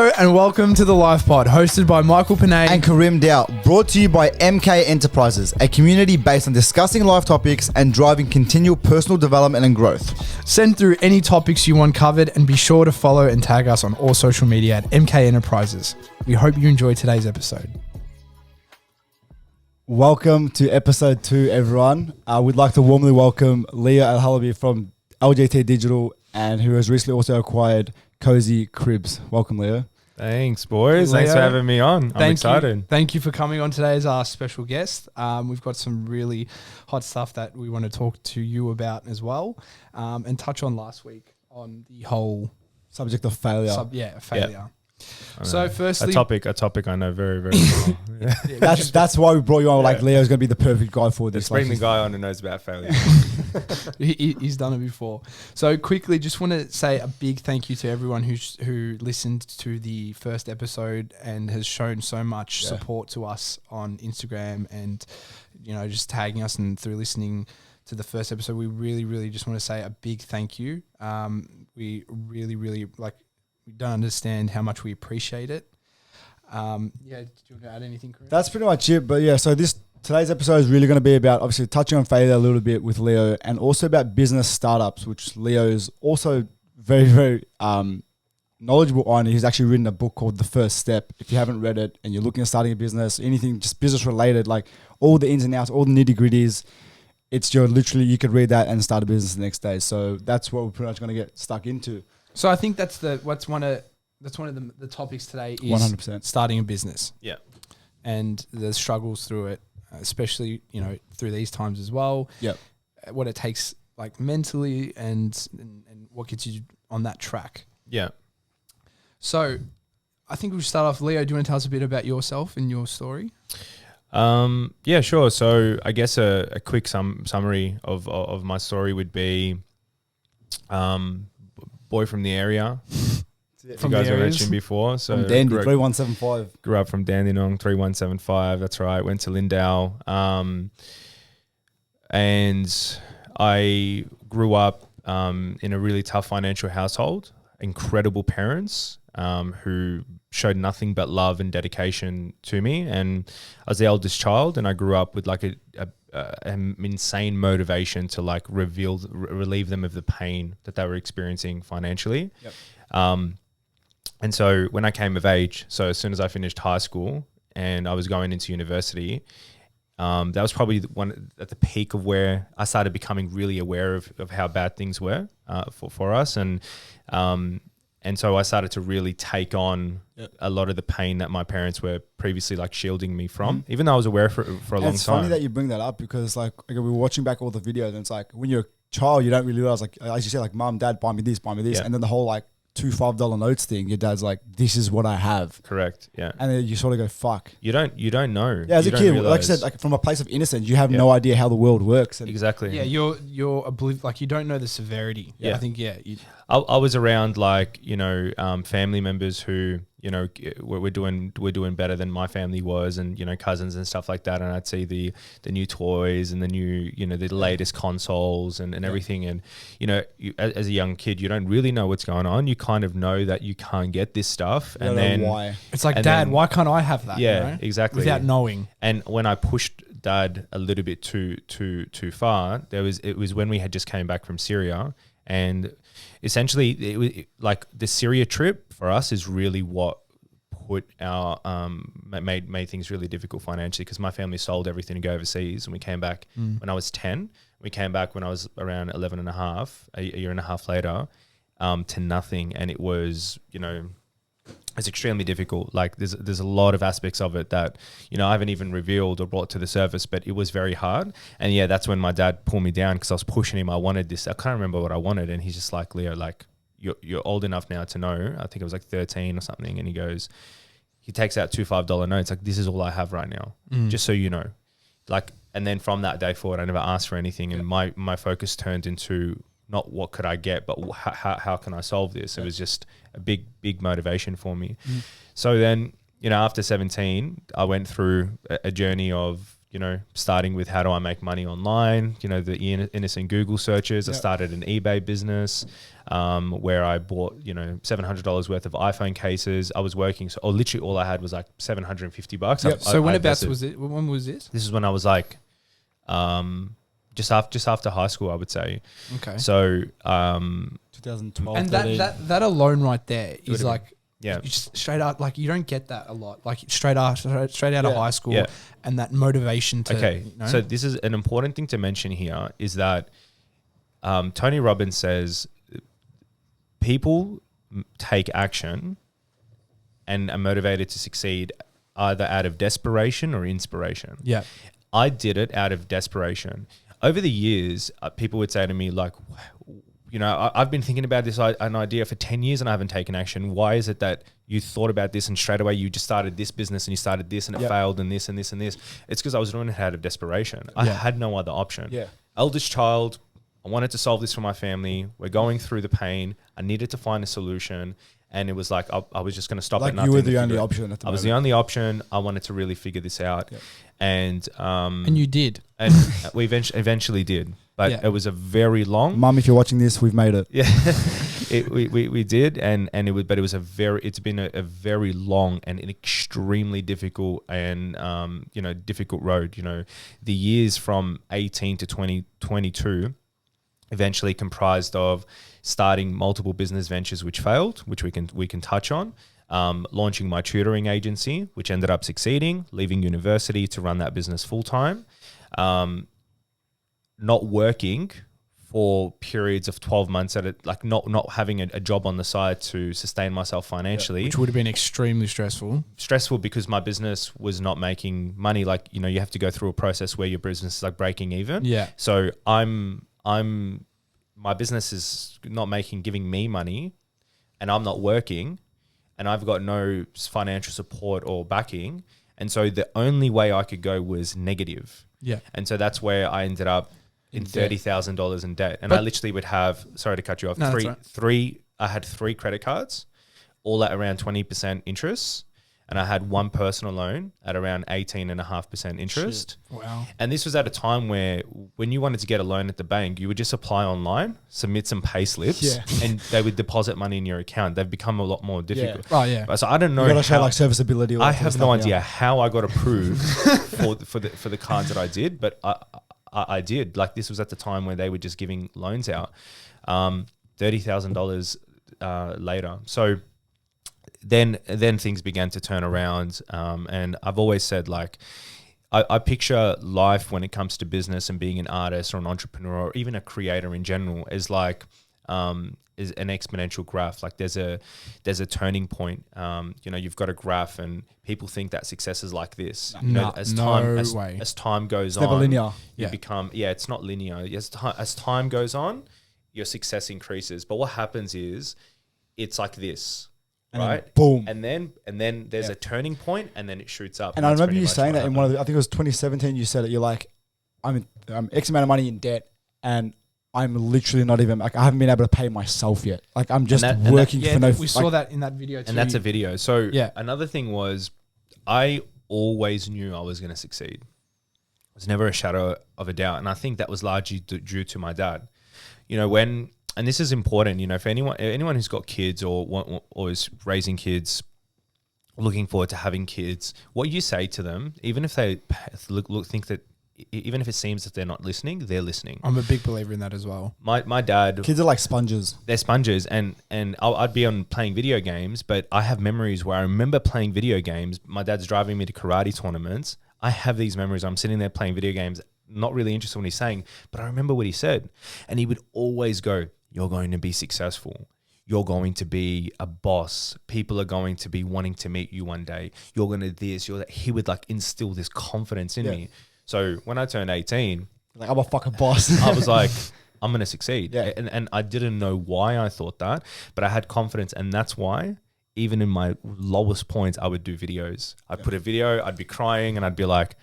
Hello and welcome to the Life Pod, hosted by Michael Panay and Karim Dow, brought to you by MK Enterprises, a community based on discussing life topics and driving continual personal development and growth. Send through any topics you want covered and be sure to follow and tag us on all social media at MK Enterprises. We hope you enjoy today's episode. Welcome to episode 2, everyone. We'd like to warmly welcome Leah Alhalabi from LJT Digital, and who has recently also acquired Cozy Cribs. Welcome, Leah. Thanks, boys. Leo, Thanks for having me on. I'm excited. Thank you for coming on today as our special guest. We've got some really hot stuff that we want to talk to you about as well, and touch on last week on the whole subject of failure. Failure. Yep. So firstly, a topic I know very, very well. That's why we brought you on. Like, Leo's going to be the perfect guy for this. Let's bring the guy on who knows about failure. He's done it before. So quickly, just want to say a big thank you to everyone who listened to the first episode and has shown so much support to us on Instagram and, just tagging us and through listening to the first episode. We really, really just want to say a big thank you. We really, really we don't understand how much we appreciate it. Do you want to add anything, Chris? That's pretty much it. But yeah, so today's episode is really going to be about obviously touching on failure a little bit with Leo, and also about business startups, which Leo is also very, very knowledgeable on. He's actually written a book called The First Step. If you haven't read it and you're looking at starting a business, anything just business related, like all the ins and outs, all the nitty gritties, you could read that and start a business the next day. So that's what we're pretty much going to get stuck into. So I think that's one of the topics today is 100% starting a business. Yeah. And the struggles through it, especially, through these times as well. Yep. What it takes like mentally and what gets you on that track. Yeah. So I think we'll start off. Leo, do you want to tell us a bit about yourself and your story? Yeah, sure. So I guess a quick summary of my story would be, boy from the area. From you guys the were mentioned before. So from Dandy, 3175. Grew up from Dandenong, 3175. That's right. Went to Lindau. And I grew up in a really tough financial household. Incredible parents who showed nothing but love and dedication to me. And I was the eldest child, and I grew up with like an insane motivation to like relieve them of the pain that they were experiencing financially. Yep. And so when I came of age, so as soon as I finished high school and I was going into university, that was probably at the peak of where I started becoming really aware of how bad things were for us. And so I started to really take on a lot of the pain that my parents were previously like shielding me from, even though I was aware for a long time. It's funny that you bring that up, because like we were watching back all the videos, and it's like when you're a child, you don't really realize, like as you say, like mom, dad, buy me this, and then the whole like $2 $5 notes thing. Your dad's like, this is what I have. Correct. Yeah. And then you sort of go, fuck. You don't know. Yeah, as a kid, like I said, like from a place of innocence, you have no idea how the world works. And exactly. Yeah, you're oblivious, like you don't know the severity. Yeah. I think I was around like family members who we're doing better than my family was, and cousins and stuff like that, and I'd see the new toys and the new the latest consoles and everything, and as a young kid you don't really know what's going on. You kind of know that you can't get this stuff, and then why it's like, Dad, why can't I have that? Yeah, exactly. Without knowing. And when I pushed Dad a little bit too far, it was when we had just came back from Syria. And essentially, it was like the Syria trip for us is really what put our made things really difficult financially, because my family sold everything to go overseas, and we came back when I was 10. We came back when I was around 11 and a half, a year and a half later, to nothing, and it was it's extremely difficult. Like there's a lot of aspects of it that I haven't even revealed or brought to the surface, but it was very hard. And yeah, that's when my dad pulled me down, because I was pushing him. I wanted this. I can't remember what I wanted, and he's just like, Leo, like you're old enough now to know. I think it was like 13 or something, and he takes out $2 $5 notes, like, this is all I have right now, just so you know. Like, and then from that day forward, I never asked for anything, and my focus turned into not what could I get, but how can I solve this? It was just a big motivation for me. So then, after 17, I went through a journey of, starting with how do I make money online, the innocent Google searches. I started an eBay business where I bought, $700 worth of iPhone cases. I was working, or literally all I had was like $750. Yep. So when was this? This is when I was like, just after high school, I would say. Okay. So 2012. And that alone right there is like, yeah, just straight out, like you don't get that a lot, like straight out of high school, and that motivation to. Okay, so this is an important thing to mention here is that Tony Robbins says people take action and are motivated to succeed either out of desperation or inspiration. Yeah, I did it out of desperation. Over the years, people would say to me like, I've been thinking about an idea for 10 years and I haven't taken action. Why is it that you thought about this and straight away you just started this business and you started this and it failed and this and this and this? It's because I was doing it out of desperation. I had no other option. Yeah. Eldest child, I wanted to solve this for my family. We're going through the pain. I needed to find a solution. And it was like, I was just going to stop at nothing. You were the only option at the moment. I was the only option. I wanted to really figure this out. Yeah. And you did. And we eventually did. But it was a very long. Mum, if you're watching this, we've made it. Yeah, we did, it's been a very long and an extremely difficult and difficult road. The years from 18 to 2022 eventually comprised of starting multiple business ventures which failed, which we can touch on. Launching my tutoring agency, which ended up succeeding. Leaving university to run that business full time. Not working for periods of 12 months at it, like not having a job on the side to sustain myself financially. Which would have been extremely stressful. Stressful because my business was not making money. Like, you have to go through a process where your business is like breaking even. Yeah. So my business is not giving me money and I'm not working and I've got no financial support or backing. And so the only way I could go was negative. Yeah. And so that's where I ended up in $30,000 in debt. And I literally would have, sorry to cut you off, I had 3 credit cards, all at around 20% interest. And I had 1 personal loan at around 18.5% interest. Shit. Wow. And this was at a time where when you wanted to get a loan at the bank, you would just apply online, submit some pay slips, and they would deposit money in your account. They've become a lot more difficult. Yeah. Oh, yeah. So I don't know. You got to show like serviceability. I have no idea how I got approved for the cards that I did, but I did. Like, this was at the time where they were just giving loans out. $30,000 later. So then things began to turn around. And I've always said, like, I picture life when it comes to business and being an artist or an entrepreneur or even a creator in general as like is an exponential graph. Like there's a turning point. You've got a graph and people think that success is like this. As time goes on, never linear. You become it's not linear. As time goes on, your success increases. But what happens is it's like this. And right. Then boom. And then there's a turning point, and then it shoots up. And I remember you saying that in one of I think it was 2017. You said it. You're like, I'm X amount of money in debt, and I'm literally not even like I haven't been able to pay myself yet. Like I'm just working for no. We saw that in that video too. And that's a video. So another thing was, I always knew I was going to succeed. It was never a shadow of a doubt, and I think that was largely due to my dad. And this is important, for anyone who's got kids or is raising kids, looking forward to having kids, what you say to them, even if they think that, even if it seems that they're not listening, they're listening. I'm a big believer in that as well. My dad, kids are like sponges. They're sponges, and I'd be on playing video games, but I have memories where I remember playing video games. My dad's driving me to karate tournaments. I have these memories. I'm sitting there playing video games, not really interested in what he's saying, but I remember what he said, and he would always go, "You're going to be successful. You're going to be a boss. People are going to be wanting to meet you one day. You're going to this, you're that." He would like instill this confidence in me. So when I turned 18, like I'm a fucking boss. I was like, I'm going to succeed. Yeah. And I didn't know why I thought that, but I had confidence. And that's why even in my lowest points, I would do videos. I'd put a video, I'd be crying and I'd be like,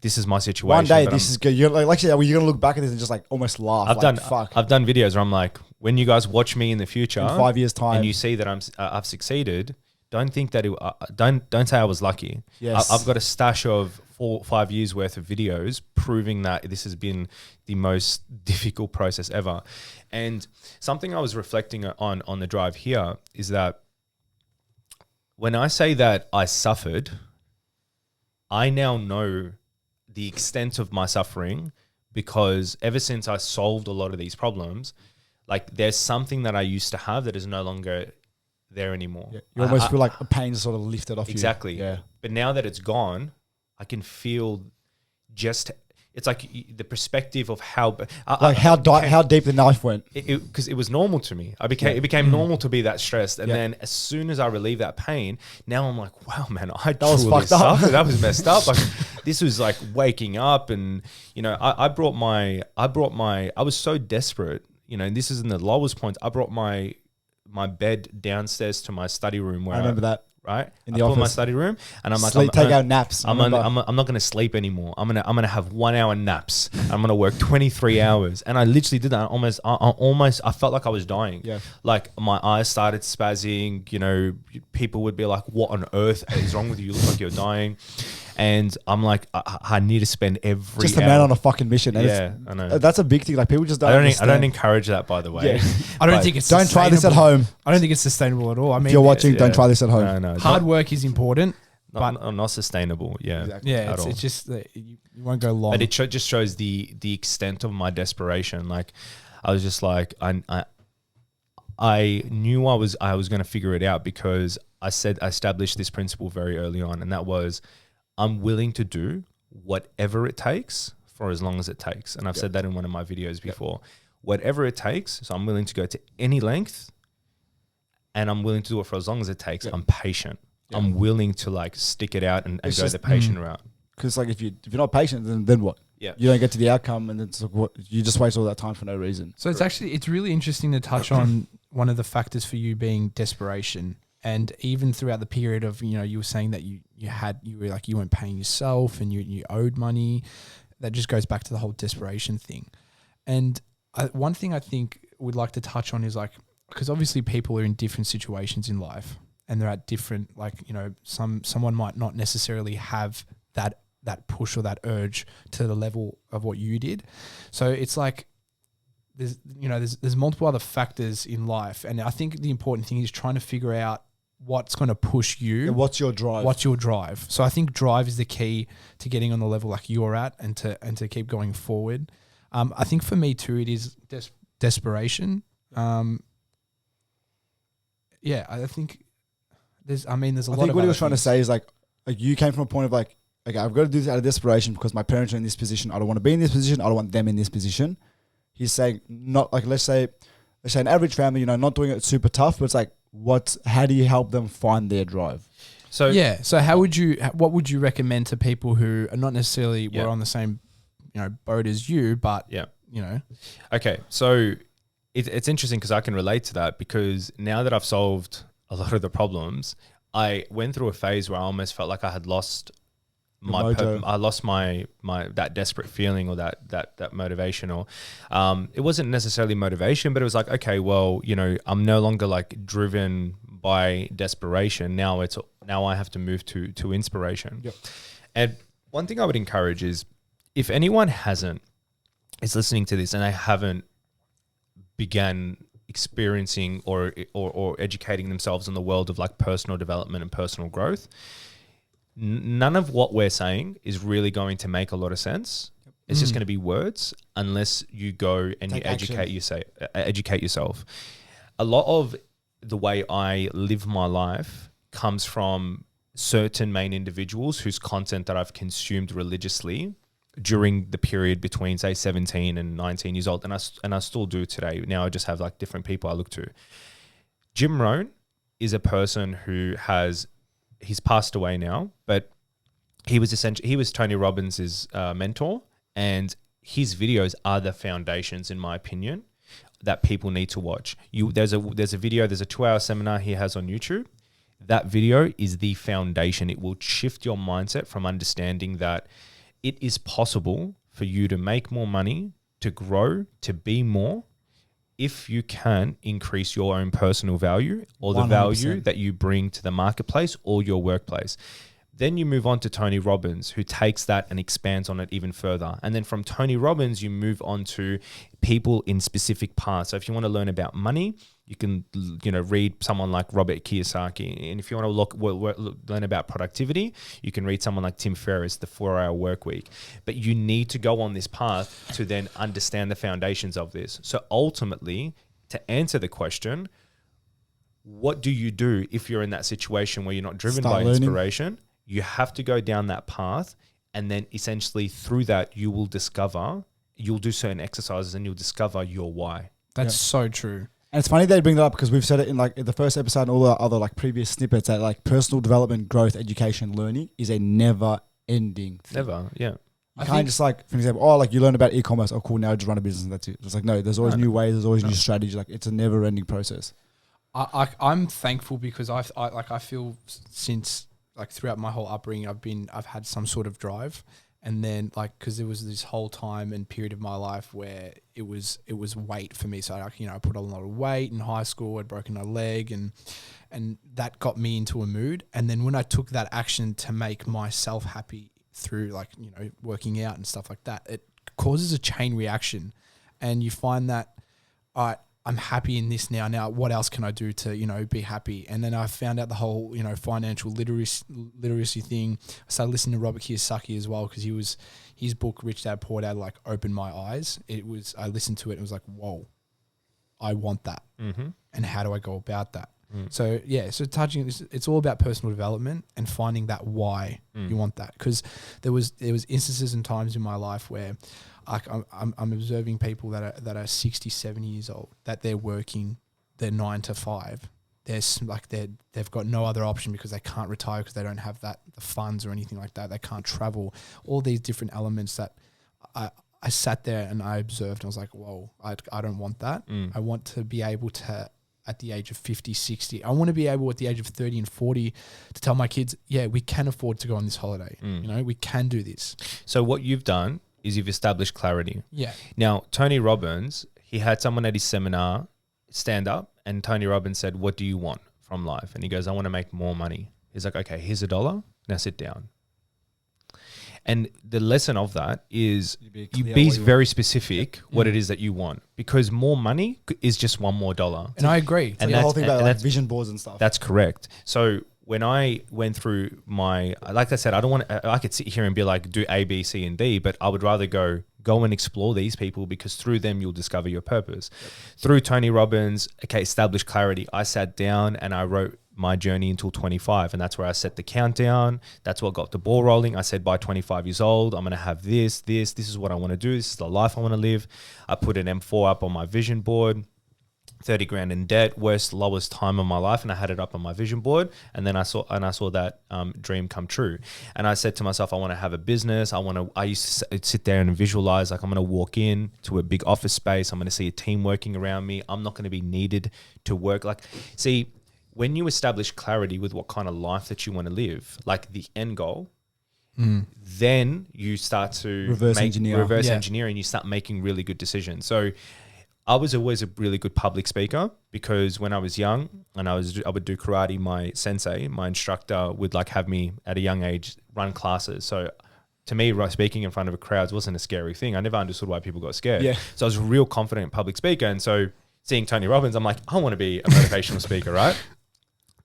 this is my situation. One day this is good. You're like you're going to look back at this and just like almost laugh. I've done videos where I'm like, when you guys watch me in the future, in 5 years time, and you see that I've succeeded, don't think that don't say I was lucky. Yes. I've got a stash of 4-5 years worth of videos proving that this has been the most difficult process ever. And something I was reflecting on the drive here is that when I say that I suffered, I now know the extent of my suffering, because ever since I solved a lot of these problems, like there's something that I used to have that is no longer there anymore. Yeah. You almost feel like a pain sort of lifted off exactly. you. Yeah. But now that it's gone, I can feel just, it's like the perspective of how deep the knife went. Because it was normal to me. It became normal to be that stressed. And then as soon as I relieve that pain, now I'm like, wow, man, that was fucked up. That was messed up. Like this was like waking up, and you know, I was so desperate, you know, and this is in the lowest point. I brought my bed downstairs to my study room where I remember that. Right in the I office. put in my study room, and I'm like, take out naps. I'm not going to sleep anymore. I'm gonna have 1 hour naps. I'm gonna work 23 hours, and I literally did that. I felt like I was dying. Yeah, like my eyes started spazzing. You know, people would be like, "What on earth is wrong with you? You look like you're dying." And I'm like, I need to spend every just a man on a fucking mission. And yeah, I know. That's a big thing. Like people just don't. I don't encourage that, by the way. Yeah. I don't think it's. Don't try this at home. I don't think it's sustainable at all. I mean, if you're watching, don't try this at home. No, hard work is important, but not sustainable. Yeah, exactly. Yeah, it's just that you won't go long. But it just shows the extent of my desperation. Like, I was just like, I knew I was going to figure it out, because I established this principle very early on, and that was, I'm willing to do whatever it takes for as long as it takes. And I've said that in one of my videos before. Whatever it takes, so I'm willing to go to any length, and I'm willing to do it for as long as it takes. I'm patient. I'm willing to like stick it out and go the patient route. Because like if you're not patient, then what? Yeah, you don't get to the outcome, and it's like, what, you just waste all that time for no reason. So it's really interesting to touch on one of the factors for you being desperation. And even throughout the period of, you know, you were saying that you weren't paying yourself and you owed money. That just goes back to the whole desperation thing. And one thing I think we'd like to touch on is like, because obviously people are in different situations in life, and they're at different, like, you know, someone might not necessarily have that push or that urge to the level of what you did. So it's like, there's multiple other factors in life. And I think the important thing is trying to figure out what's going to push you. Yeah, what's your drive? So I think drive is the key to getting on the level like you're at, and to keep going forward. I think for me too, it is desperation. I think there's a lot of. I think what he was trying to say is like you came from a point of like, okay, I've got to do this out of desperation because my parents are in this position. I don't want to be in this position. I don't want them in this position. He's saying not like, let's say an average family, you know, not doing it super tough, but it's like, how do you help them find their drive? So what would you recommend to people who are not necessarily were on the same, you know, boat as you, but you know? Okay. So it's interesting because I can relate to that, because now that I've solved a lot of the problems, I went through a phase where I almost felt like I had lost I lost my that desperate feeling, or that motivation, or it wasn't necessarily motivation, but it was like, okay, well, you know, I'm no longer like driven by desperation. Now I have to move to inspiration. Yep. And one thing I would encourage is, if anyone is listening to this and they haven't began experiencing or educating themselves in the world of like personal development and personal growth, none of what we're saying is really going to make a lot of sense. It's just going to be words unless you go and you educate yourself. A lot of the way I live my life comes from certain main individuals whose content that I've consumed religiously during the period between, say, 17 and 19 years old. And I still do today. Now I just have like different people I look to. Jim Rohn is a person who he's passed away now, but he was Tony Robbins' mentor, and his videos are the foundations, in my opinion, that people need to watch. There's a 2-hour seminar he has on YouTube. That video is the foundation. It will shift your mindset from understanding that it is possible for you to make more money, to grow, to be more, if you can increase your own personal value or the 100%. value that you bring to the marketplace or your workplace. Then you move on to Tony Robbins, who takes that and expands on it even further. And then from Tony Robbins, you move on to people in specific paths. So if you want to learn about money, you can, read someone like Robert Kiyosaki. And if you want to learn about productivity, you can read someone like Tim Ferriss, The 4-Hour Workweek. But you need to go on this path to then understand the foundations of this. So ultimately, to answer the question, what do you do if you're in that situation where you're not driven by inspiration? You have to go down that path, and then essentially through that, you'll do certain exercises and you'll discover your why. That's so true. And it's funny they bring that up because we've said it in like the first episode and all the other like previous snippets that like personal development, growth, education, learning is a never ending thing. Never, yeah. You can't just like, for example, like you learn about e-commerce. Oh, cool. Now just run a business and that's it. It's like, no, there's always new ways. There's always new strategies. Like it's a never ending process. I'm thankful because I feel since like throughout my whole upbringing, I've had some sort of drive, and then like because there was this whole time and period of my life where it was weight for me. So I put on a lot of weight in high school. I'd broken my leg, and that got me into a mood. And then when I took that action to make myself happy through like working out and stuff like that, it causes a chain reaction, and you find that I'm happy in this now. Now, what else can I do to, be happy? And then I found out the whole, financial literacy thing. I started listening to Robert Kiyosaki as well because his book, Rich Dad, Poor Dad, like opened my eyes. I listened to it and it was like, whoa, I want that. Mm-hmm. And how do I go about that? So it's all about personal development and finding that why you want that. Because there was instances and times in my life where I'm observing people that are 60, 70 years old, that they're working their 9 to 5. They've got no other option because they can't retire because they don't have the funds or anything like that. They can't travel. All these different elements that I sat there and I observed and I was like, whoa, I don't want that. I want to be able to, at the age of 50, 60, I want to be able at the age of 30 and 40 to tell my kids, yeah, we can afford to go on this holiday. We can do this. So what you've done is you've established clarity. Yeah. Now, Tony Robbins, he had someone at his seminar stand up and Tony Robbins said, what do you want from life? And he goes, I want to make more money. He's like, okay, here's $1. Now sit down. And the lesson of that is you be very specific what it is that you want, because more money is just one more dollar. And I agree. And the whole thing about like vision boards and stuff. That's correct. So when I went through like I said, I could sit here and be like, do A, B, C, and D, but I would rather go and explore these people because through them, you'll discover your purpose. Yep. Through Tony Robbins, establish clarity. I sat down and I wrote my journey until 25. And that's where I set the countdown. That's what got the ball rolling. I said, by 25 years old, I'm going to have this is what I want to do. This is the life I want to live. I put an M4 up on my vision board. 30 grand in debt, lowest time of my life, and I had it up on my vision board, and then I saw that dream come true. And I said to myself, I want to have a business. I used to sit there and visualize like I'm going to walk in to a big office space. I'm going to see a team working around me. I'm not going to be needed to work. See, when you establish clarity with what kind of life that you want to live, like the end goal, then you start to reverse engineer, and you start making really good decisions. So I was always a really good public speaker because when I was young and I would do karate, my sensei, my instructor would like have me at a young age run classes. So to me, speaking in front of a crowd wasn't a scary thing. I never understood why people got scared. Yeah. So I was a real confident public speaker. And so seeing Tony Robbins, I'm like, I want to be a motivational speaker, right?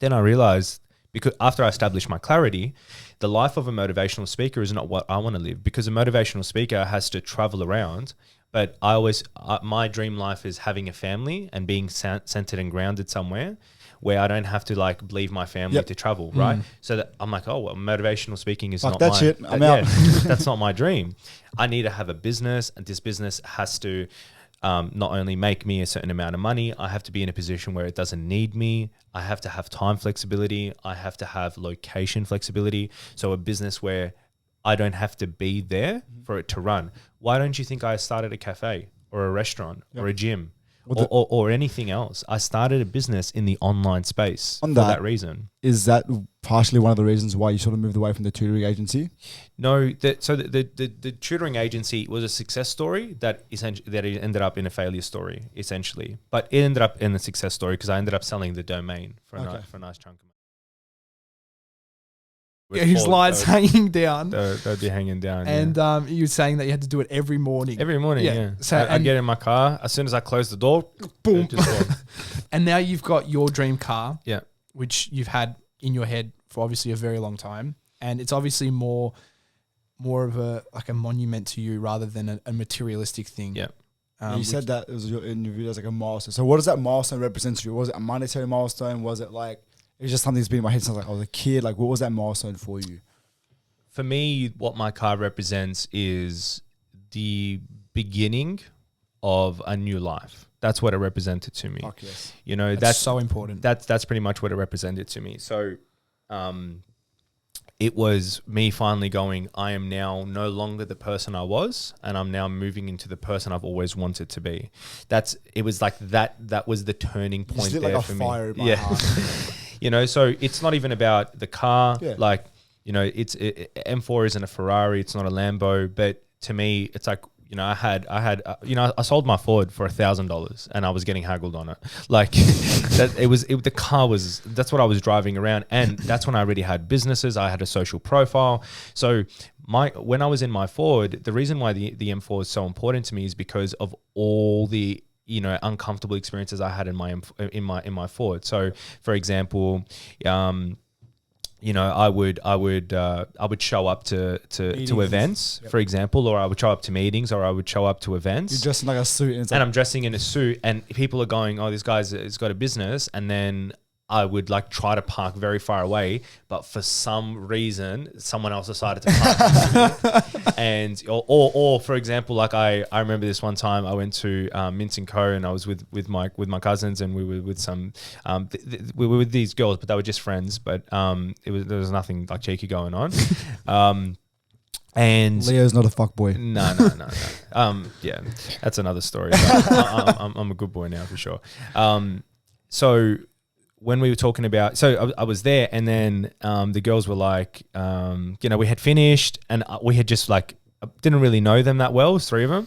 Then I realized, because after I established my clarity, the life of a motivational speaker is not what I want to live, because a motivational speaker has to travel around. But my dream life is having a family and being centered and grounded somewhere where I don't have to like leave my family to travel, right? So that I'm like, oh, well, motivational speaking is not that shit. I'm out. That's not my dream. I need to have a business, and this business has to not only make me a certain amount of money, I have to be in a position where it doesn't need me. I have to have time flexibility. I have to have location flexibility. So a business where I don't have to be there for it to run. Why don't you think I started a cafe or a restaurant or a gym or anything else? I started a business in the online space for that reason. Is that partially one of the reasons why you sort of moved away from the tutoring agency? No, the tutoring agency was a success story that ended up in a failure story, essentially. But it ended up in a success story because I ended up selling the domain for a nice chunk of money. his lights hanging down. They'd be hanging down. And you were saying that you had to do it every morning. Every morning, yeah. So I get in my car. As soon as I close the door, boom. And now you've got your dream car, yeah, which you've had in your head for obviously a very long time. And it's obviously more of a monument to you rather than a materialistic thing. Yeah. You said that it was your interview as like a milestone. So what does that milestone represent to you? Was it a monetary milestone? Was it like, it was just something that's been in my head since like I was a kid? Like, what was that milestone for you? For me, what my car represents is the beginning of a new life. That's what it represented to me. Fuck yes. You know, that's so important. That's pretty much what it represented to me. So, it was me finally going, I am now no longer the person I was, and I'm now moving into the person I've always wanted to be. It was like that was the turning point there like for a fire me. in my heart. You know, so it's not even about the car. Yeah. Like, you know, M4 isn't a Ferrari, it's not a Lambo, but to me, it's like, you know, I sold my Ford for $1,000 and I was getting haggled on it. Like the car was, that's what I was driving around. And that's when I already had businesses. I had a social profile. So when I was in my Ford, the reason why the M4 is so important to me is because of all the, you know, uncomfortable experiences I had in my Ford. So for example, you know, I would show up to events, for example, or I would show up to meetings, or I would show up to events. You're dressed in like a suit, and I'm dressing in a suit, and people are going, "Oh, this guy's has got a business," and then I would like try to park very far away, but for some reason, someone else decided to park. And or for example, like I remember this one time I went to Mint & Co, and I was with my cousins, and we were with some we were with these girls, but they were just friends. But there was nothing like cheeky going on. And Leo's not a fuckboy. No. Yeah, that's another story. I'm a good boy now for sure. So when we were talking about, so I was there, and then the girls were like, you know, we had finished, and we had just like, didn't really know them that well, it was three of them.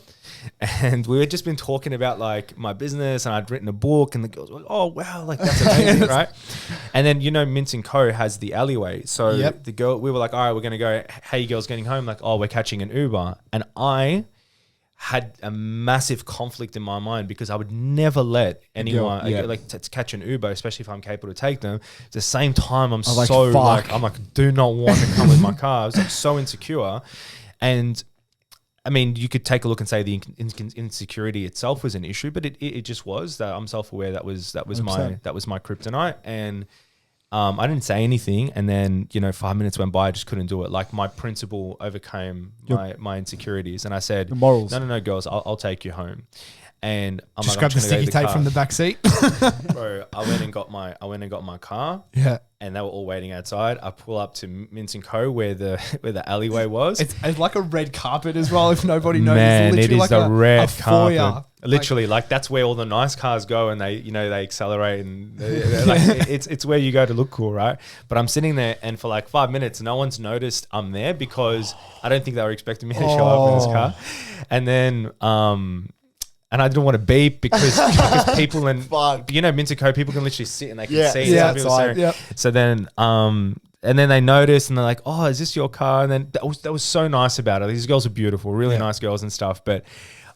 And we had just been talking about like my business, and I'd written a book, and the girls were like, oh, wow, like that's amazing, right? And then, you know, Mint & Co has the alleyway. So we were like, all right, we're going to go, hey, you girls getting home? Like, oh, we're catching an Uber. And I had a massive conflict in my mind because I would never let anyone to catch an Uber, especially if I'm capable to take them. At the same time, I'm like, do not want to come with my car. I was like so insecure. And I mean, you could take a look and say the insecurity itself was an issue, but it just was that I'm self-aware. That was my kryptonite. And I didn't say anything, and then, you know, 5 minutes went by. I just couldn't do it. Like my principal overcame my insecurities, and I said, morals. No, girls, I'll take you home. And I'm just like, grab the sticky tape from the back seat. Bro, I went and got my car. Yeah. And they were all waiting outside. I pull up to Mint & Co where the alleyway was. It's like a red carpet as well, if nobody knows. Man, it's it is like the red carpet. Foyer. Literally, like that's where all the nice cars go, and they accelerate, and like it's where you go to look cool, right? But I'm sitting there, and for like 5 minutes, no one's noticed I'm there because I don't think they were expecting me to show up in this car. And then and I didn't want to beep because people and you know, Mint & Co, people can literally sit and they can see. Yeah. So then and then they noticed, and they're like, "Oh, is this your car?" And then that was so nice about it. These girls are beautiful, really nice girls and stuff. But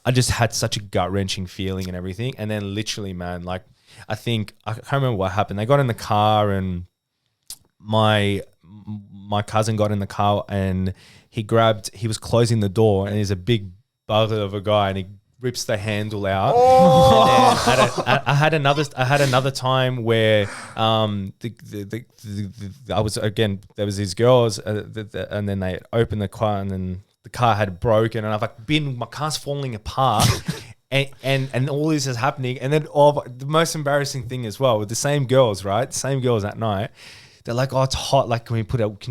I just had such a gut wrenching feeling and everything. And then literally, man, like I can't remember what happened. They got in the car, and my cousin got in the car, and he was closing the door, and he's a big bugger of a guy, and he rips the handle out. Oh! And then I had another time where I was, again, there was these girls, and then they opened the car, and then the car had broken, and I've like my car's falling apart. And all this is happening, and then the most embarrassing thing as well with the same girls, right? Same girls at night. They're like, "Oh, it's hot. Like, can you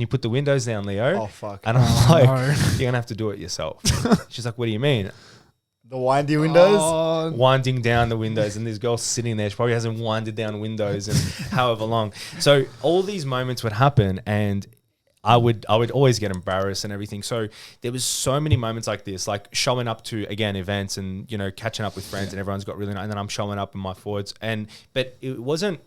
put the windows down, Leo?" Oh fuck! And I'm like, "You're gonna have to do it yourself." She's like, "What do you mean?" The windy windows? Winding down the windows, and this girl sitting there, she probably hasn't winded down windows in however long. So all these moments would happen, and I would always get embarrassed and everything. So there was so many moments like this, like showing up to, again, events, and, you know, catching up with friends, and everyone's got really nice, and then I'm showing up in my Fords. But it wasn't,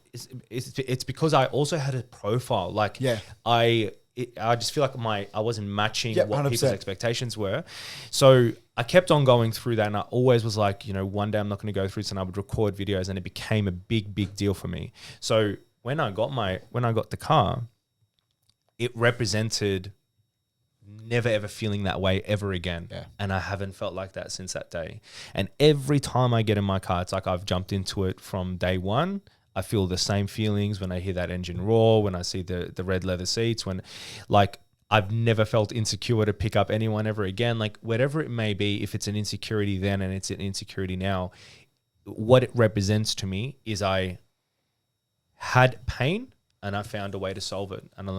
it's because I also had a profile. Like I I just feel like I wasn't matching Yep, what 100%. people's expectations were. So I kept on going through that, and I always was like, one day I'm not going to go through this, and I would record videos, and it became a big deal for me. So when I got the car, it represented never ever feeling that way ever again. Yeah. And I haven't felt like that since that day. And every time I get in my car, it's like I've jumped into it from day one. I feel the same feelings when I hear that engine roar, when I see the red leather seats, when like I've never felt insecure to pick up anyone ever again. Like whatever it may be, if it's an insecurity then and it's an insecurity now, what it represents to me is I had pain and I found a way to solve it, and I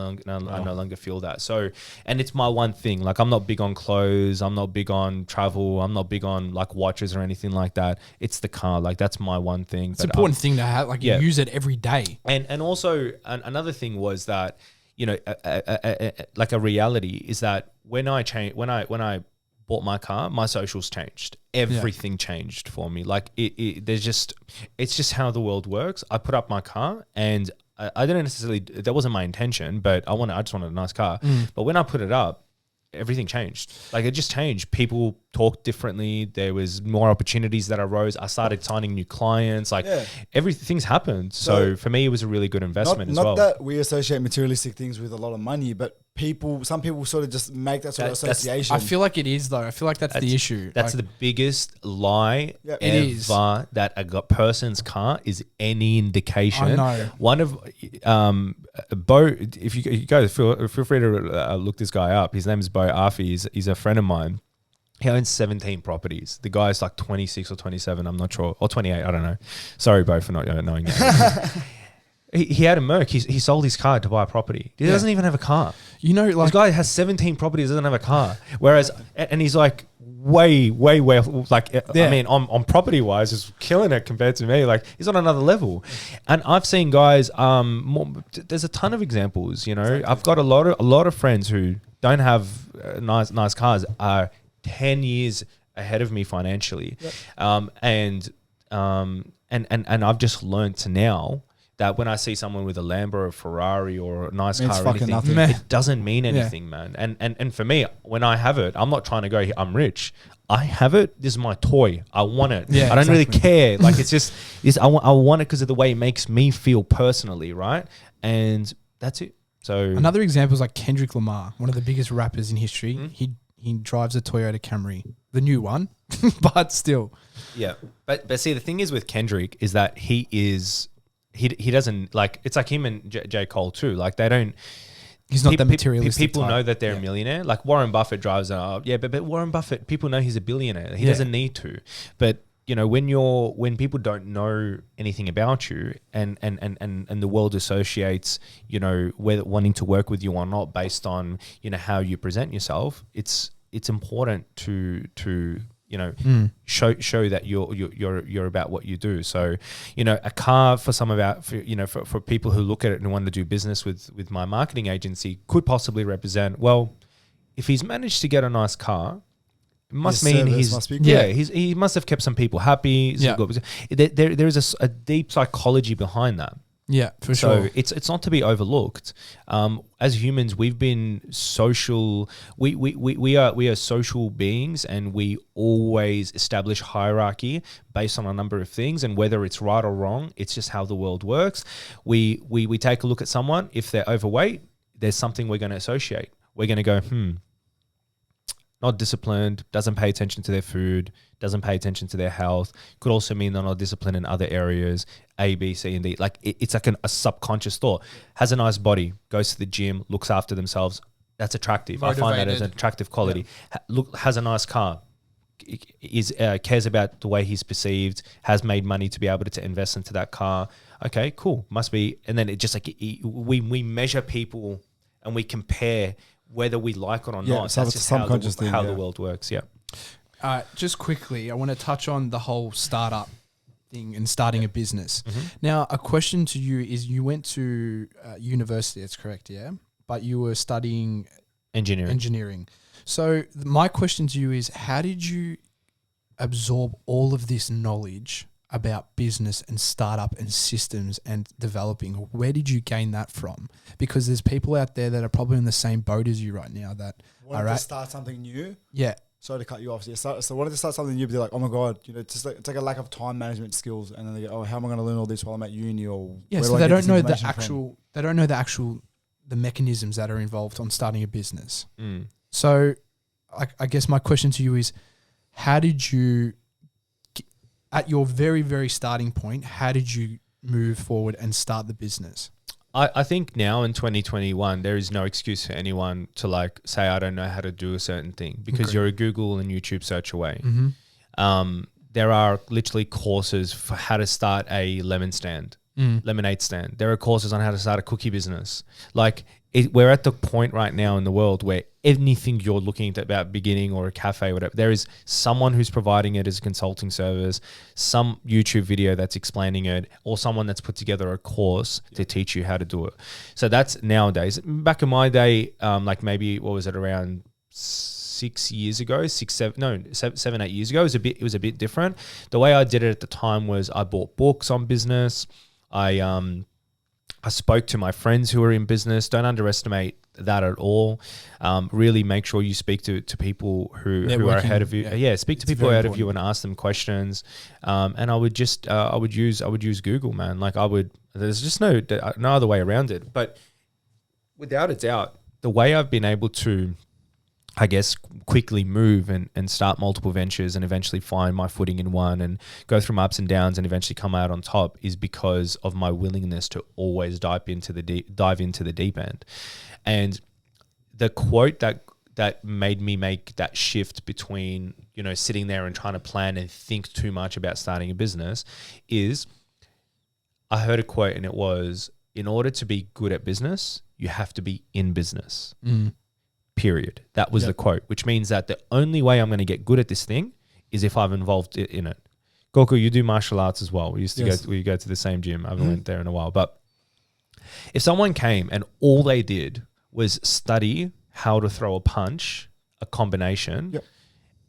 no longer feel that. So, and it's my one thing. Like I'm not big on clothes, I'm not big on travel, I'm not big on like watches or anything like that. It's the car. Like that's my one thing. It's an important thing to have. Like you use it every day. And also another thing was that like a reality is that when I bought my car, my socials changed. Everything changed for me. Like it's just how the world works. I put up my car and I didn't necessarily, that wasn't my intention, but I just wanted a nice car. But when I put it up, everything changed. Like it just changed. People talked differently. There was more opportunities that arose. I started signing new clients. Like everything's happened. So for me, it was a really good investment as well. Not that we associate materialistic things with a lot of money, but some people sort of just make that sort of association. I feel like it is though. I feel like that's the issue. That's like, the biggest lie ever that a person's car is any indication. I know. One of Bo, if you go, feel free to look this guy up. His name is Bo Arfi. He's a friend of mine. He owns 17 properties. The guy's like 26 or 27, I'm not sure, or 28, I don't know. Sorry, Bo, for not knowing that. He had a Merc. He sold his car to buy a property. He doesn't even have a car. Like this guy has 17 properties, doesn't have a car. Whereas, and he's like way like I mean, on property wise, is killing it compared to me. Like he's on another level. And I've seen guys. There's a ton of examples. I've got a lot of friends who don't have nice cars. Are 10 years ahead of me financially, and I've just learned to now that when I see someone with a Lambo or a Ferrari or a nice car or anything, it doesn't mean anything, man. And for me, when I have it, I'm not trying to go, I'm rich. I have it. This is my toy. I want it. I don't really care. Like I want it because of the way it makes me feel personally, right? And that's it. So another example is like Kendrick Lamar, one of the biggest rappers in history. He drives a Toyota Camry, the new one, but still. Yeah. But see, the thing is with Kendrick is that he doesn't like, it's like him and J. Cole too. Like they don't, he's not that materialistic. People know that they're a millionaire. Like Warren Buffett drives but Warren Buffett, people know he's a billionaire. He doesn't need to. But when people don't know anything about you and the world associates, whether wanting to work with you or not based on, how you present yourself, it's important to show that you're about what you do. So, a car for people who look at it and want to do business with my marketing agency could possibly represent, well, if he's managed to get a nice car, it must mean he must have kept some people happy. There is a deep psychology behind that. Yeah, for sure. So it's not to be overlooked. As humans, we've been social. We are social beings, and we always establish hierarchy based on a number of things. And whether it's right or wrong, it's just how the world works. We take a look at someone. If they're overweight, there's something we're going to associate. We're going to go, not disciplined, doesn't pay attention to their food, doesn't pay attention to their health. Could also mean they're not disciplined in other areas, A, B, C, and D. Like it's like a subconscious thought. Has a nice body, goes to the gym, looks after themselves. That's attractive. Motivated. I find that as an attractive quality. Yeah. Has a nice car, cares about the way he's perceived, has made money to be able to invest into that car. Okay, cool. Must be. And then it just like we measure people and we compare whether we like it or not. So that's just how the world works. Yeah. Just quickly, I want to touch on the whole startup thing and starting a business. Now, a question to you is: you went to university, that's correct, yeah? But you were studying engineering. So my question to you is: how did you absorb all of this knowledge about business and startup and systems and developing? Where did you gain that from? Because there's people out there that are probably in the same boat as you right now that wanted to start something new. Yeah. Sorry to cut you off. So wanted to start something new, but they're like, oh my God, it's like a lack of time management skills. And then they go, oh, how am I going to learn all this while I'm at uni? Or so they don't know the mechanisms that are involved on starting a business. So I guess my question to you is, how did you, at your very, very starting point, how did you move forward and start the business? I think now in 2021, there is no excuse for anyone to like say, I don't know how to do a certain thing, because you're a Google and YouTube search away. There are literally courses for how to start a lemonade stand. There are courses on how to start a cookie business. Like we're at the point right now in the world where anything you're looking at about beginning or a cafe, whatever, there is someone who's providing it as a consulting service, some YouTube video that's explaining it, or someone that's put together a course to teach you how to do it. So that's nowadays. Back in my day, like maybe, what was it, around 7, 8 years ago, it was a bit different. The way I did it at the time was I bought books on business. I spoke to my friends who are in business. Don't underestimate that at all. Really make sure you speak to people who are ahead of you. Yeah, speak to people ahead of you and ask them questions. And I would just I would use Google, man. Like there's just no other way around it. But without a doubt, the way I've been able to, I guess, quickly move and start multiple ventures and eventually find my footing in one and go through my ups and downs and eventually come out on top is because of my willingness to always dive into the deep end. And the quote that made me make that shift between, sitting there and trying to plan and think too much about starting a business is, I heard a quote and it was, in order to be good at business, you have to be in business. Period. That was the quote, which means that the only way I'm going to get good at this thing is if I've involved it in it. Goku, you do martial arts as well. We used to go to the same gym. I haven't went there in a while. But if someone came and all they did was study how to throw a punch, a combination,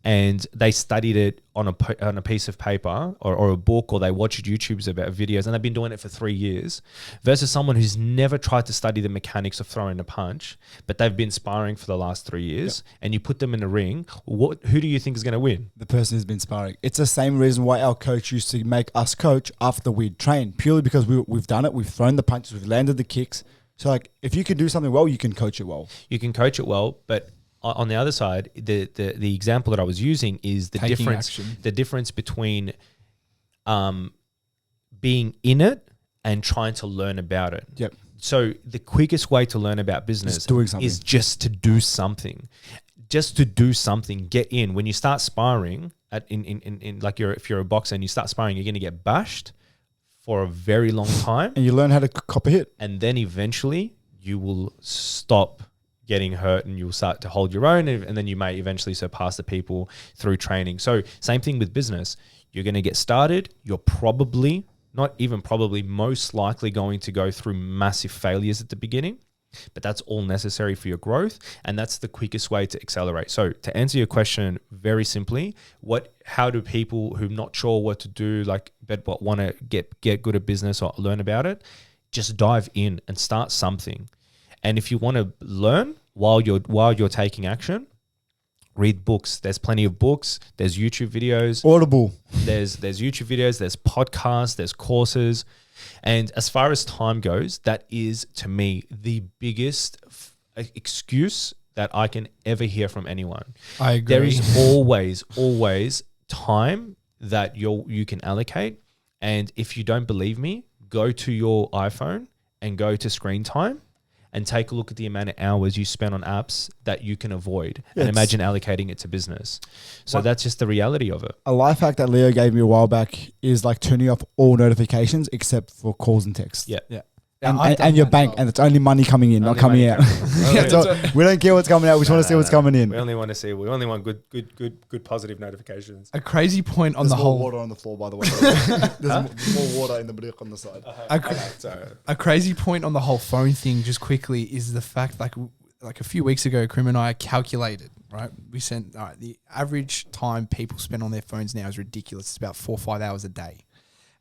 and they studied it on a piece of paper or a book, or they watched YouTubes about videos, and they've been doing it for 3 years, versus someone who's never tried to study the mechanics of throwing a punch, but they've been sparring for the last 3 years, and you put them in a ring, who do you think is going to win? The person who's been sparring. It's the same reason why our coach used to make us coach after we'd trained, purely because we've done it, we've thrown the punches, we've landed the kicks. So like, if you can do something well, you can coach it well. You can coach it well, but on the other side, the example that I was using is the difference between being in it and trying to learn about it. Yep. So the quickest way to learn about business is just to do something. Just to do something, get in. When you start sparring if you're a boxer and you start sparring, you're going to get bashed for a very long time. And you learn how to cop a hit. And then eventually you will stop getting hurt and you'll start to hold your own, and then you may eventually surpass the people through training. So same thing with business. You're going to get started. You're probably, not even probably, most likely going to go through massive failures at the beginning, but that's all necessary for your growth, and that's the quickest way to accelerate. So to answer your question very simply, how do people who are not sure what to do, but want to get good at business or learn about it, just dive in and start something. And if you want to learn while you're taking action, read books. There's plenty of books. There's YouTube videos. Audible. There's YouTube videos. There's podcasts. There's courses. And as far as time goes, that is, to me, the biggest excuse that I can ever hear from anyone. I agree. There is always time that you can allocate. And if you don't believe me, go to your iPhone and go to screen time and take a look at the amount of hours you spend on apps that you can avoid, and imagine allocating it to business. So that's just the reality of it. A life hack that Leo gave me a while back is like turning off all notifications except for calls and texts. Yeah. And your bank, and it's only money coming in, not coming out. We don't care what's coming out. We just want to see what's coming in. We only want good positive notifications. A crazy point on the whole. There's more water on the floor, by the way. There's more water in the brick on the side. A crazy point on the whole phone thing, just quickly, is the fact like a few weeks ago, Krim and I calculated, right? We sent the average time people spend on their phones now is ridiculous. It's about 4 or 5 hours a day.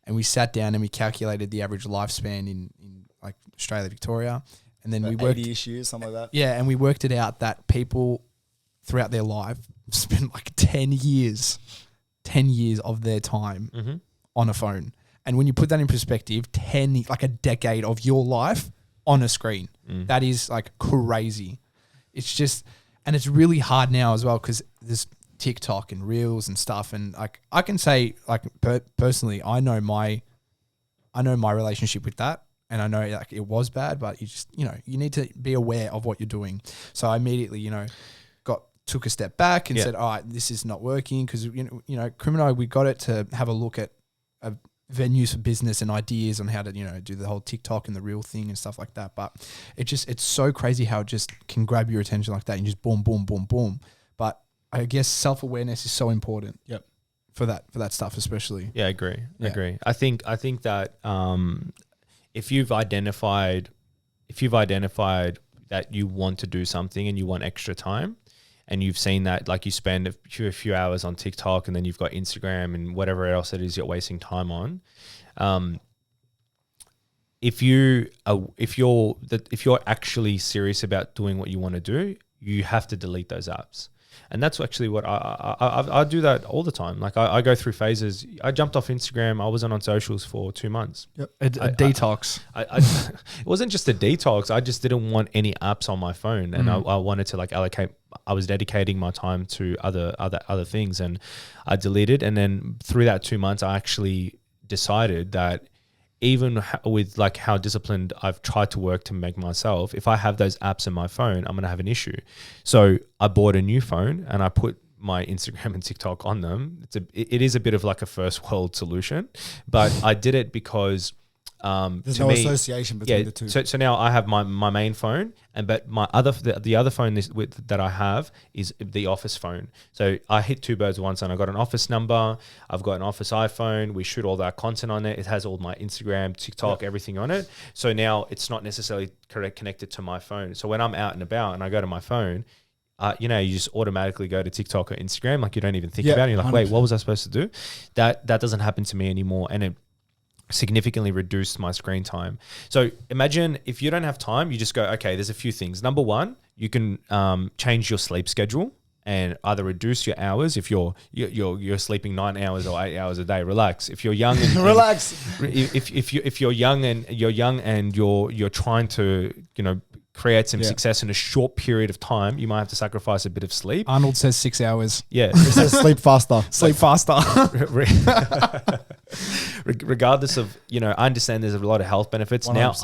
and we sat down and we calculated the average lifespan in like Australia, Victoria. And then we worked 80-ish years, something like that. Yeah, and we worked it out that people throughout their life spend like 10 years of their time on a phone. And when you put that in perspective, like a decade of your life on a screen, that is like crazy. It's just, and it's really hard now as well because there's TikTok and Reels and stuff. And like I can say, like personally, I know my relationship with that. And I know like it was bad, but you just, you need to be aware of what you're doing. So I immediately, took a step back and said, all right, this is not working. Because, Criminal, we got it to have a look at venues for business and ideas on how to, do the whole TikTok and the real thing and stuff like that. But it's so crazy how it just can grab your attention like that and just boom, boom, boom, boom. But I guess self-awareness is so important. Yep. For that stuff, especially. Yeah, I agree. I agree. I think that if you've identified that you want to do something and you want extra time, and you've seen that, like you spend a few hours on TikTok and then you've got Instagram and whatever else it is you're wasting time on. If you're actually serious about doing what you want to do, you have to delete those apps. And that's actually what I do that all the time. Like I go through phases. I jumped off Instagram. I wasn't on socials for 2 months. Yep. A detox. It wasn't just a detox. I just didn't want any apps on my phone, and I wanted to like allocate. I was dedicating my time to other things, and I deleted. And then through that 2 months, I actually decided that even with like how disciplined I've tried to work to make myself, if I have those apps in my phone, I'm going to have an issue. So I bought a new phone and I put my Instagram and TikTok on them. It is a bit of like a first world solution, but I did it because there's no association between the two. So now I have my main phone, but the other phone that I have is the office phone. So I hit two birds with one stone. I got an office number. I've got an office iPhone. We shoot all that content on it. It has all my Instagram, TikTok, everything on it. So now it's not necessarily connected to my phone. So when I'm out and about and I go to my phone, you just automatically go to TikTok or Instagram. Like you don't even think about it. You're like, 100%. Wait, what was I supposed to do? That doesn't happen to me anymore. And it significantly reduced my screen time. So imagine if you don't have time, you just go, okay, there's a few things. Number one, you can change your sleep schedule and either reduce your hours. If you're sleeping 9 hours or 8 hours a day, relax. If you're young and relax. If you're young and you're trying to create some success in a short period of time, you might have to sacrifice a bit of sleep. Arnold says 6 hours. Yeah. He says sleep faster. Sleep faster. Regardless of, I understand there's a lot of health benefits. 100%. Now,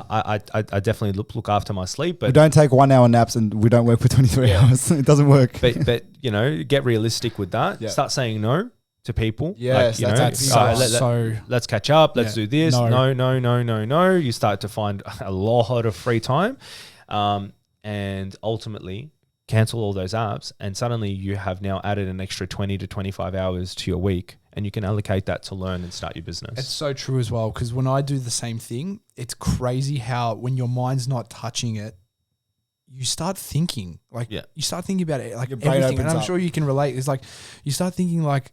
I definitely look after my sleep. But we don't take 1 hour naps and we don't work for 23 hours. It doesn't work. But get realistic with that. Yeah. Start saying no to people. Yes, let's catch up. Let's do this. No. You start to find a lot of free time, and ultimately cancel all those apps. And suddenly you have now added an extra 20 to 25 hours to your week, and you can allocate that to learn and start your business. It's so true as well, because when I do the same thing, it's crazy how when your mind's not touching it, you start thinking you start thinking about it like everything. And I'm sure you can relate. It's like you start thinking like,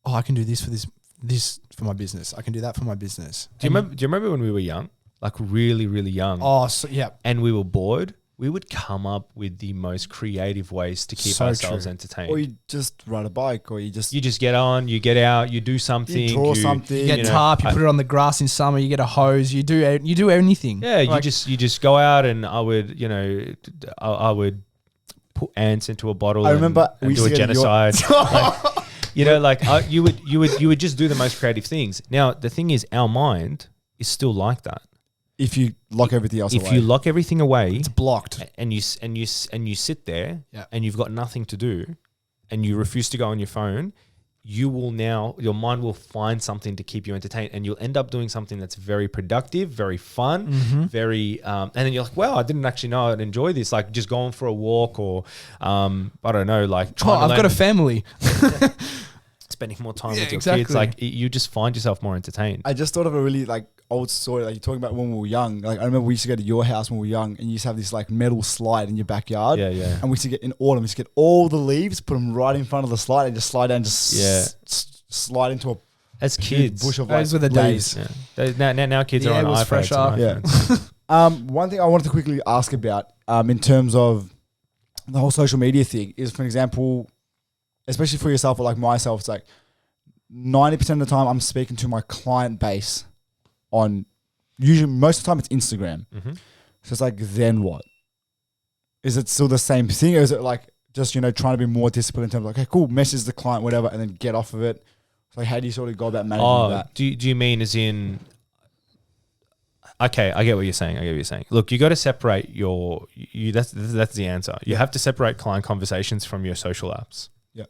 oh, I can do this for my business. I can do that for my business. Do you remember when we were young, like really, really young? Oh, so, yeah. And we were bored. We would come up with the most creative ways to keep ourselves entertained. Or you just ride a bike, or you just get on, you get out, you do something, you draw something, you get tarp, you put it on the grass in summer, you get a hose, you do anything. Yeah, like, you just go out, and I would put ants into a bottle. I remember and do a genocide. You would just do the most creative things. Now the thing is, our mind is still like that. If you lock everything else away. If you lock everything away, it's blocked. And you sit there and you've got nothing to do, and you refuse to go on your phone, your mind will find something to keep you entertained, and you'll end up doing something that's very productive, very fun, very and then you're like, wow, I didn't actually know I'd enjoy this. Like just going for a walk, or I don't know, like I've got a family. Spending more time with your kids, like you just find yourself more entertained. I just thought of a really old story, like you're talking about when we were young. Like I remember we used to go to your house when we were young, and you used to have this like metal slide in your backyard. Yeah. And we used to get in autumn, we used to get all the leaves, put them right in front of the slide, and just slide down, slide into as kids. bush of Those were the leaves. days. Now kids The are air on was iPads. fresher. and iPhones. One thing I wanted to quickly ask about in terms of the whole social media thing is, for example, especially for yourself or like myself, it's like 90% of the time I'm speaking to my client base on usually most of the time it's Instagram. Mm-hmm. So it's like, then what? Is it still the same thing? Or is it like just, trying to be more disciplined in terms of like, okay, cool, message the client, whatever, and then get off of it? So like, how do you sort of go about managing that? Do you mean as in? Okay, I get what you're saying. Look, you got to separate that's the answer. You have to separate client conversations from your social apps. Yeah.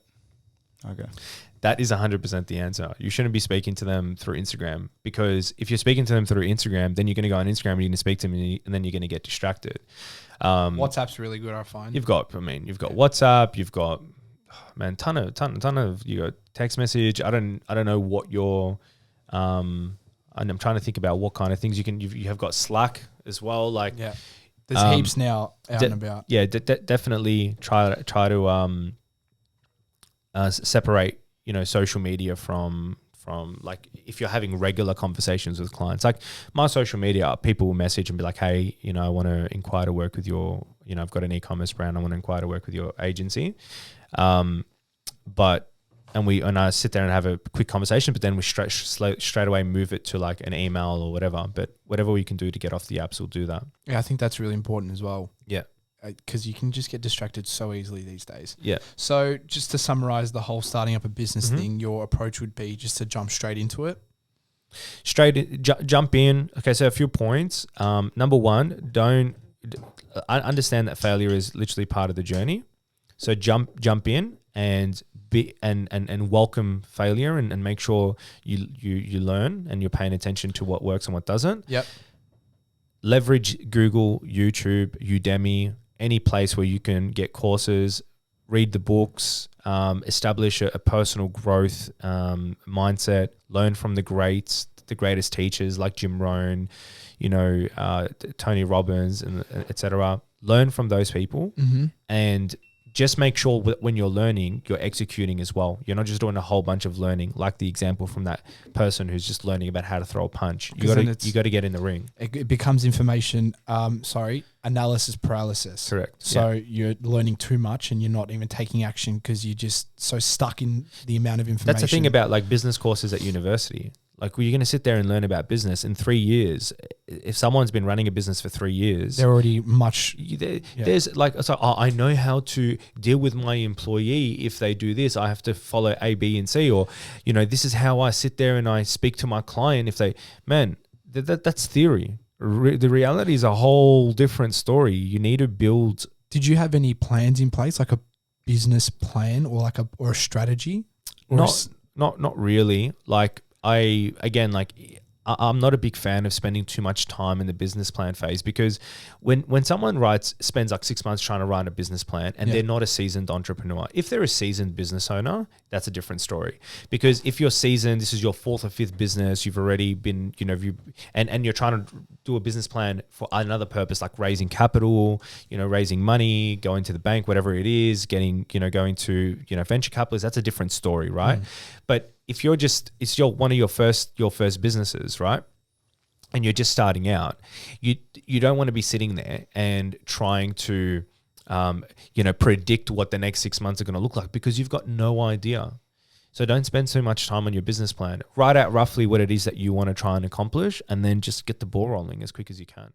Okay. That is 100% the answer. You shouldn't be speaking to them through Instagram, because if you're speaking to them through Instagram, then you're going to go on Instagram and you're going to speak to them and then you're going to get distracted. WhatsApp's really good, I find. You've got WhatsApp, you've got ton of you got text message. I don't know what your and I'm trying to think about what kind of things you have got Slack as well. Like there's heaps now out and about. Yeah, definitely try to separate social media from like if you're having regular conversations with clients. Like my social media, people will message and be like, hey, I want to inquire to work with your, I've got an e-commerce brand, I want to inquire to work with your agency. But I sit there and have a quick conversation, but then we straight away move it to like an email or whatever. But whatever we can do to get off the apps, we'll do that. Yeah, I think that's really important as well. Yeah. Because you can just get distracted so easily these days. Yeah. So just to summarize the whole starting up a business thing, your approach would be just to jump straight into it. Jump in. Okay, so a few points. Number one, I understand that failure is literally part of the journey. So jump in and welcome failure and make sure you learn and you're paying attention to what works and what doesn't. Yep. Leverage Google, YouTube, Udemy, any place where you can get courses, read the books, establish a personal growth mindset, learn from the greatest teachers like Jim Rohn, Tony Robbins, and etc. Learn from those people and just make sure when you're learning, you're executing as well. You're not just doing a whole bunch of learning, like the example from that person who's just learning about how to throw a punch. You got to get in the ring. It becomes analysis paralysis. Correct. So you're learning too much and you're not even taking action because you're just so stuck in the amount of information. That's the thing about like business courses at university. Like, you're going to sit there and learn about business in 3 years. If someone's been running a business for 3 years, they're already much. There's like, so I know how to deal with my employee. If they do this, I have to follow A, B, and C. Or, this is how I sit there and I speak to my client. If they, that's theory. The reality is a whole different story. You need to build. Did you have any plans in place, like a business plan or a strategy? Or not really. Like, I'm not a big fan of spending too much time in the business plan phase, because when someone spends like 6 months trying to write a business plan and they're not a seasoned entrepreneur, if they're a seasoned business owner, that's a different story. Because if you're seasoned, this is your 4th or 5th business, you've already been, and you're trying to do a business plan for another purpose, like raising capital, raising money, going to the bank, whatever it is, going to, venture capitalists, that's a different story, right? But if it's one of your first businesses, right? And you're just starting out, you don't want to be sitting there and trying to, predict what the next 6 months are going to look like, because you've got no idea. So don't spend so much time on your business plan. Write out roughly what it is that you want to try and accomplish, and then just get the ball rolling as quick as you can.